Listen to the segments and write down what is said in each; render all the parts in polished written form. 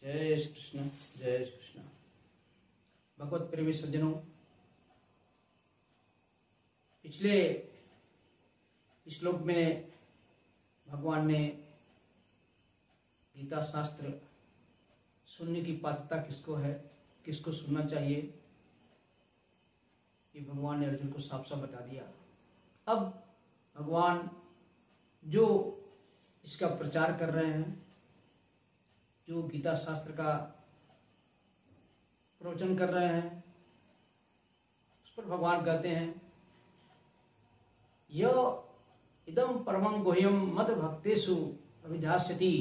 जय श्री कृष्ण। जय श्री कृष्ण। भगवत प्रेमी सज्जनों, पिछले श्लोक में भगवान ने गीता शास्त्र सुनने की पात्रता किसको है, किसको सुनना चाहिए, ये भगवान ने अर्जुन को साफ साफ बता दिया। अब भगवान जो इसका प्रचार कर रहे हैं, जो गीता शास्त्र का प्रवचन कर रहे हैं, उस पर भगवान कहते हैं यह इदम परमं गुह्यम मद भक्तेषु अभिधास्यति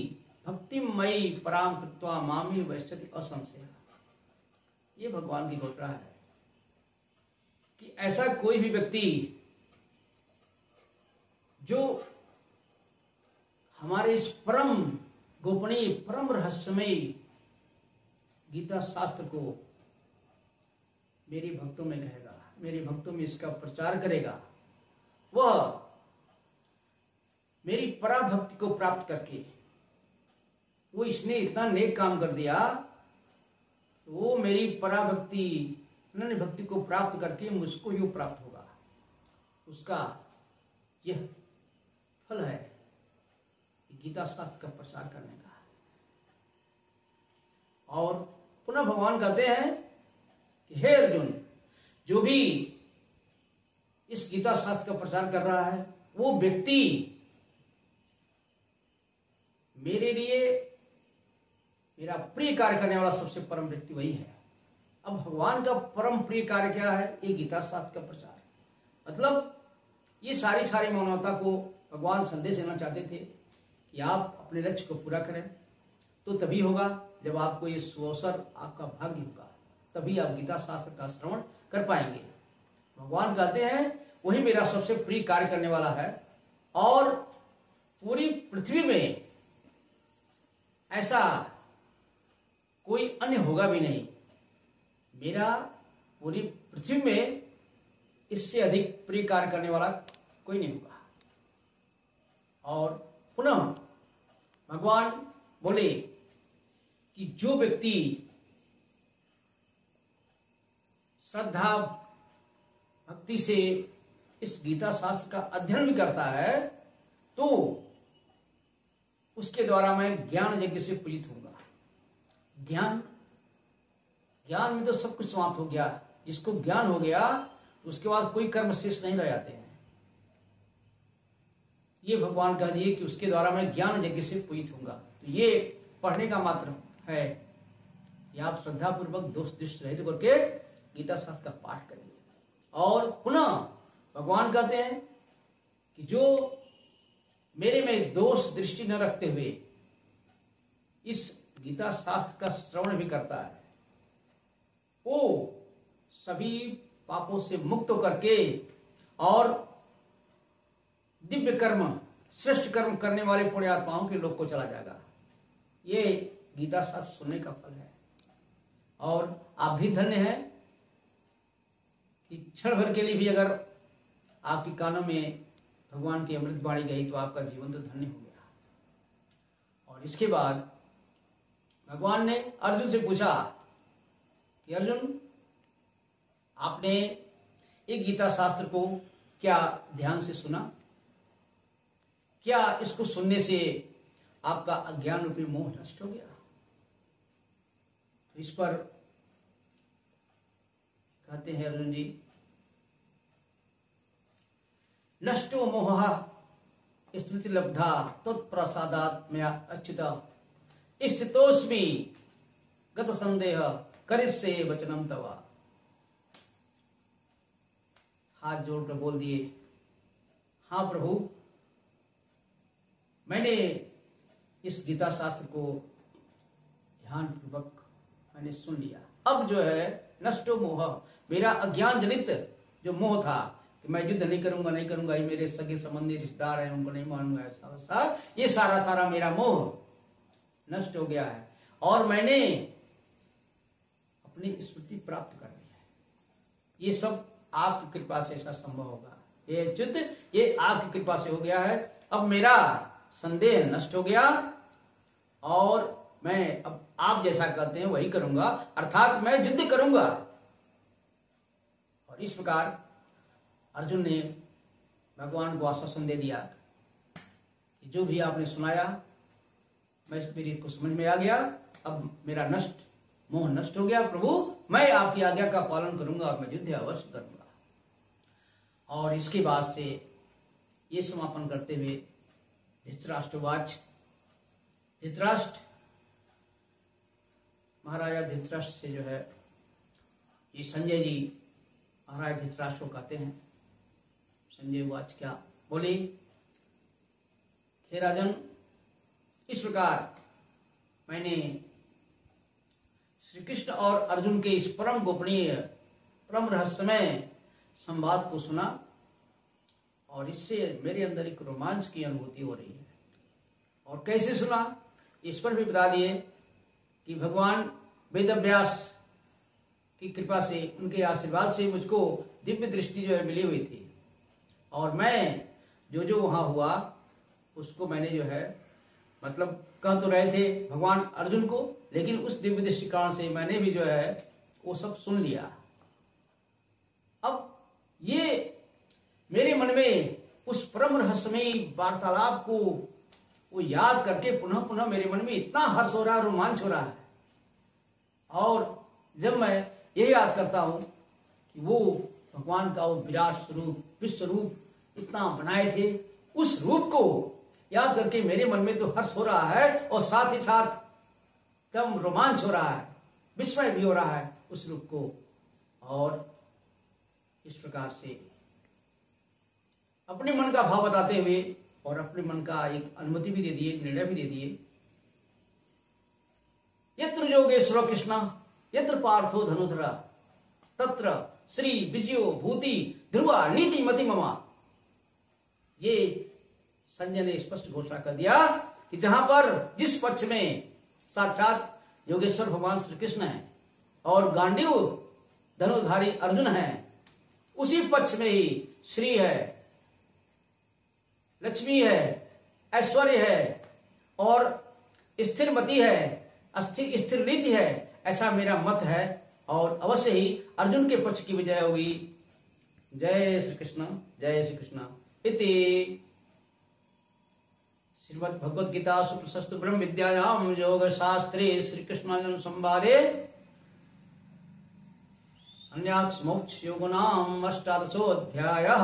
भक्तिम मयि पराम कृत्वा मामी वैश्यति असंशय। ये भगवान की घोषणा है कि ऐसा कोई भी व्यक्ति जो हमारे इस परम गोपनीय परम रहस्यमय गीता शास्त्र को मेरे भक्तों में कहेगा, मेरे भक्तों में इसका प्रचार करेगा, वह मेरी पराभक्ति को प्राप्त करके, वो इसने इतना नेक काम कर दिया, वो मेरी पराभक्ति अनन्य भक्ति को प्राप्त करके मुझको ही प्राप्त होगा। उसका यह फल है गीता शास्त्र का प्रचार करने का। और पुनः भगवान कहते हैं कि हे अर्जुन, जो भी इस गीता शास्त्र का प्रचार कर रहा है, वो व्यक्ति मेरे लिए मेरा प्रिय कार्य करने वाला सबसे परम व्यक्ति वही है। अब भगवान का परम प्रिय कार्य क्या है? ये गीता शास्त्र का प्रचार। मतलब ये सारी मानवता को भगवान संदेश देना चाहते थे कि आप अपने लक्ष्य को पूरा करें, तो तभी होगा जब आपको ये सुअवसर, आपका भाग्य होगा, तभी आप गीता शास्त्र का श्रवण कर पाएंगे। भगवान कहते हैं वही मेरा सबसे प्रिय कार्य करने वाला है, और पूरी पृथ्वी में ऐसा कोई अन्य होगा भी नहीं। मेरा पूरी पृथ्वी में इससे अधिक प्रिय कार्य करने वाला कोई नहीं होगा। और पुनः भगवान बोले कि जो व्यक्ति श्रद्धा भक्ति से इस गीता शास्त्र का अध्ययन भी करता है, तो उसके द्वारा मैं ज्ञान यज्ञ से पूजित होऊंगा। ज्ञान में तो सब कुछ समाप्त हो गया। जिसको ज्ञान हो गया उसके बाद कोई कर्म शेष नहीं रह जाते हैं। ये भगवान कह दिए कि उसके द्वारा मैं ज्ञान यज्ञ से पूजित होऊंगा। तो ये पढ़ने का मात्र है कि आप श्रद्धा पूर्वक दोष दृष्टि रहित करके गीता शास्त्र का पाठ करिए। और पुनः भगवान कहते हैं कि जो मेरे में दोष दृष्टि न रखते हुए इस गीता शास्त्र का श्रवण भी करता है, वो सभी पापों से मुक्त होकर के और दिव्य कर्म, श्रेष्ठ कर्म करने वाले पुण्य आत्माओं के लोक को चला जाएगा। ये गीता शास्त्र सुनने का फल है। और आप भी धन्य हैं कि क्षण भर के लिए भी अगर आपकी कानों में भगवान की अमृत वाणी गई तो आपका जीवन तो धन्य हो गया। और इसके बाद भगवान ने अर्जुन से पूछा कि अर्जुन, आपने ये गीता शास्त्र को क्या ध्यान से सुना? क्या इसको सुनने से आपका अज्ञान रूपी मोह नष्ट हो गया? तो इस पर कहते हैं अर्जुन जी, नष्टो मोह स्मृति लब्धा तत्प्रसादात् मया अच्युत स्थितोस्मि गत संदेह करिष्ये वचनम तवा। हाथ जोड़कर बोल दिए, हाँ प्रभु, मैंने इस गीता शास्त्र को ध्यान पूर्वक मैंने सुन लिया। अब जो है नष्टो मोह, मेरा अज्ञान जनित जो मोह था कि मैं युद्ध नहीं करूंगा, ये मेरे सगे संबंधी रिश्तेदार हैं, उनको नहीं मानूंगा, ऐसा ये सारा मेरा मोह नष्ट हो गया है। और मैंने अपनी स्मृति प्राप्त कर ली है। ये सब आपकी कृपा से ऐसा संभव होगा। ये युद्ध ये आपकी कृपा से हो गया है। अब मेरा संदेह नष्ट हो गया और मैं अब आप जैसा कहते हैं वही करूंगा, अर्थात मैं युद्ध करूंगा। और इस प्रकार अर्जुन ने भगवान को आश्वासन दे दिया कि जो भी आपने सुनाया मेरे को समझ में आ गया, अब मेरा मोह नष्ट हो गया प्रभु, मैं आपकी आज्ञा का पालन करूंगा और मैं युद्ध अवश्य करूंगा। और इसके बाद से ये समापन करते हुए धृतराष्ट्रवाच, धृतराष्ट्र महाराजा धृतराष्ट्र से जो है ये संजय जी महाराज धृतराष्ट्र को कहते हैं। संजय वाच क्या बोले, हे राजन, इस प्रकार मैंने श्री कृष्ण और अर्जुन के इस परम गोपनीय परम रहस्यमय संवाद को सुना और इससे मेरे अंदर एक रोमांच की अनुभूति हो रही है। और कैसे सुना, इस पर भी बता दिए कि भगवान वेदव्यास की कृपा से, उनके आशीर्वाद से मुझको दिव्य दृष्टि जो है मिली हुई थी। और मैं जो वहां हुआ उसको मैंने जो है मतलब कह तो रहे थे भगवान अर्जुन को, लेकिन उस दिव्य दृष्टि कारण से मैंने भी जो है वो सब सुन लिया। अब ये मेरे मन में उस परम रहस्यमय वार्तालाप को वो याद करके पुनः पुनः मेरे मन में इतना हर्ष हो रहा है, रोमांच हो रहा है। और जब मैं ये याद करता हूं कि वो भगवान का वो विराट स्वरूप, विश्व रूप इतना बनाए थे, उस रूप को याद करके मेरे मन में तो हर्ष हो रहा है और साथ ही साथ एकदम रोमांच हो रहा है, विस्मय भी हो रहा है उस रूप को। और इस प्रकार से अपने मन का भाव बताते हुए और अपने मन का एक अनुमति भी दे दिए, निर्णय भी दे दिए। यत्र योगेश्वर कृष्ण यत्र पार्थो धनुधरा तत्र श्री विजयो भूति ध्रुवा नीति मति ममा। ये संजय ने स्पष्ट घोषणा कर दिया कि जहां पर जिस पक्ष में साक्षात योगेश्वर भगवान श्री कृष्ण है और गांडीव धनुधारी अर्जुन है, उसी पक्ष में ही श्री है, लक्ष्मी है, ऐश्वर्य है और स्थिर मति है, स्थिर नीति है, ऐसा मेरा मत है। और अवश्य ही अर्जुन के पक्ष की विजय होगी। जय श्री कृष्ण, जय श्री कृष्ण। इति श्रीमद् भगवद गीता सुप्रशस्तु ब्रह्म विद्यायाम योग शास्त्रे श्री कृष्णार्जुन संवादे संन्यास मोक्ष योगनाम अष्टादशोऽध्यायः।